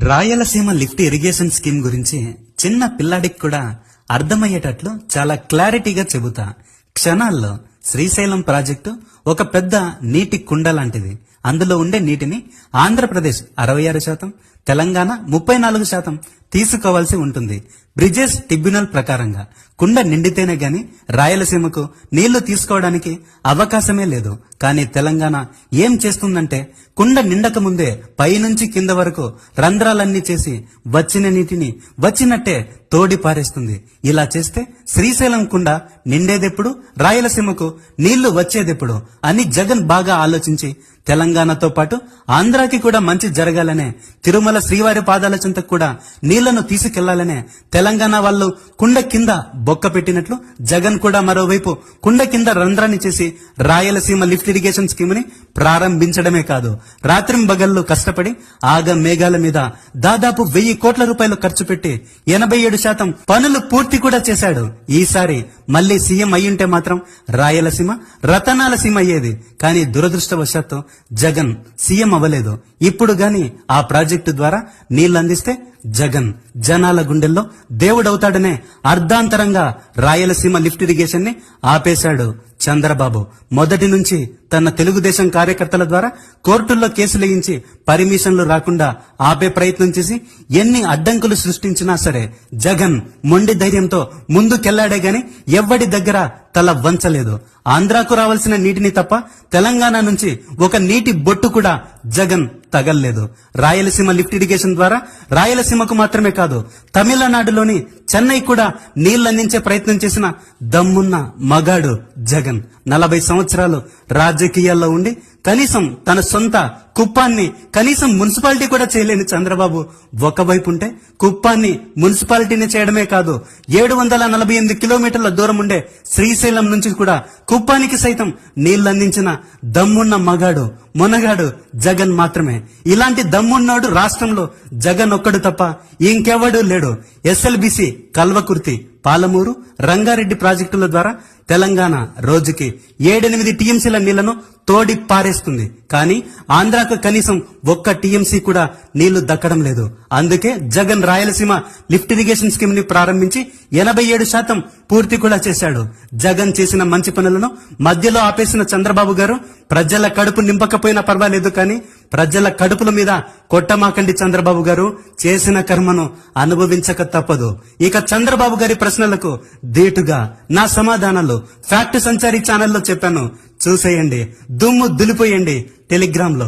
Rayalaseema lift irrigation scheme గురించి చిన్న పిల్లాడికి కూడా అర్థమయ్యేటట్లు చాలా క్లారిటీగా చెబుతా. క్షణాల్లో శ్రీశైలం ప్రాజెక్టు ఒక పెద్ద నీటి కుండ లాంటిది. అందులో ఉండే నీటిని ఆంధ్రప్రదేశ్ 66%, తెలంగాణ 34% తీసుకోవాల్సి ఉంటుంది. బ్రిజెస్ ట్రిబ్యునల్ ప్రకారంగా కుండ నిండితేనే గాని రాయలసీమకు నీళ్లు తీసుకోవడానికి అవకాశమే లేదు. కానీ తెలంగాణ ఏం చేస్తుందంటే కుండ నిండక ముందే పైనుంచి కింద వరకు రంధ్రాలన్నీ చేసి వచ్చిన నీటిని వచ్చినట్టే తోడి పారేస్తుంది. ఇలా చేస్తే శ్రీశైలం కుండ నిండేదెప్పుడు, రాయలసీమకు నీళ్లు వచ్చేదెప్పుడు అని జగన్ బాగా ఆలోచించి తెలంగాణతో పాటు ఆంధ్రాకి కూడా మంచి జరగాలనే, తిరుమల శ్రీవారి పాదాల చెంతకు కూడా నీళ్లను తీసుకెళ్లాలనే తెలంగాణ వాళ్ళు కుండ కింద బొక్క పెట్టినట్లు జగన్ కూడా మరోవైపు కుండ కింద రంధ్రాన్ని చేసి రాయలసీమ లిఫ్ట్ ఇరిగేషన్ స్కీమ్ ని ప్రారంభించడమే కాదు, రాత్రింబగళ్లు కష్టపడి ఆగ మేఘాల మీద దాదాపు 1000 కోట్ల రూపాయలు ఖర్చు పెట్టి 87% పనులు పూర్తి కూడా చేశాడు. ఈసారి మళ్లీ సీఎం అయ్యుంటే మాత్రం రాయలసీమ రతనాల సీమ అయ్యేది. కానీ దురదృష్టవశాత్తు జగన్ సీఎం అవ్వలేదు. ఇప్పుడు గాని ఆ ప్రాజెక్టు ద్వారా నీళ్లు అందిస్తే జగన్ జనాల గుండెల్లో దేవుడవుతాడనే అర్ధాంతరంగా రాయలసీమ లిఫ్ట్ ఇరిగేషన్ ని ఆపేశాడు చంద్రబాబు. మొదటి నుంచి తన తెలుగుదేశం కార్యకర్తల ద్వారా కోర్టుల్లో కేసులేయించి పర్మిషన్లు రాకుండా ఆపే ప్రయత్నం చేసి ఎన్ని అడ్డంకులు సృష్టించినా సరే జగన్ మొండి ధైర్యంతో ముందుకెళ్లాడే గాని ఎవ్వడి దగ్గర తల వంచలేదు. ఆంధ్రాకు రావాల్సిన నీటిని తప్ప తెలంగాణ నుంచి ఒక నీటి బొట్టు కూడా జగన్ తగల్లేదు. రాయలసీమ లిఫ్ట్ ఇరిగేషన్ ద్వారా రాయలసీమకు మాత్రమే కాదు, తమిళనాడులోని చెన్నై కూడా నీళ్లందించే ప్రయత్నం చేసిన దమ్మున్న మగాడు జగన్. 40 సంవత్సరాలు రాజకీయాల్లో ఉండి కనీసం తన సొంత కుప్పాన్ని కనీసం మున్సిపాలిటీ కూడా చేయలేని చంద్రబాబు ఒకవైపు ఉంటే, కుప్పాన్ని మున్సిపాలిటీని చేయడమే కాదు 748 కిలోమీటర్ల దూరం ఉండే శ్రీశైలం నుంచి కూడా కుప్పానికి సైతం నీళ్లందించిన దమ్మున్న మగాడు మొనగాడు జగన్ మాత్రమే. ఇలాంటి దమ్మున్నాడు రాష్ట్రంలో జగన్ ఒక్కడు తప్ప ఇంకెవడూ లేడు. ఎస్ఎల్బిసి, కల్వకుర్తి, పాలమూరు, రంగారెడ్డి ప్రాజెక్టుల ద్వారా తెలంగాణ రోజుకి 7-8 టీఎంసీల నీళ్లను తోడి పారేస్తుంది. కానీ ఆంధ్రాకు కనీసం 1 టీఎంసీ కూడా నీళ్లు దక్కడం లేదు. అందుకే Jagan Rayalaseema lift irrigation scheme ని ప్రారంభించి 87% పూర్తి కూడా చేశాడు. జగన్ చేసిన మంచి పనులను మధ్యలో ఆపేసిన చంద్రబాబు గారు ప్రజల కడుపు నింపకపోయినా పర్వాలేదు, కానీ ప్రజల కడుపుల మీద కొట్టమాకండి చంద్రబాబు గారు, చేసిన కర్మను అనుభవించక తప్పదు. ఇక చంద్రబాబు గారి ప్రశ్నలకు ధీటుగా నా సమాధానాలు ఫ్యాక్ట్ సంచారి ఛానల్లో చెప్పాను, చూసేయండి, దుమ్ము దులిపోయండి టెలిగ్రామ్ లో.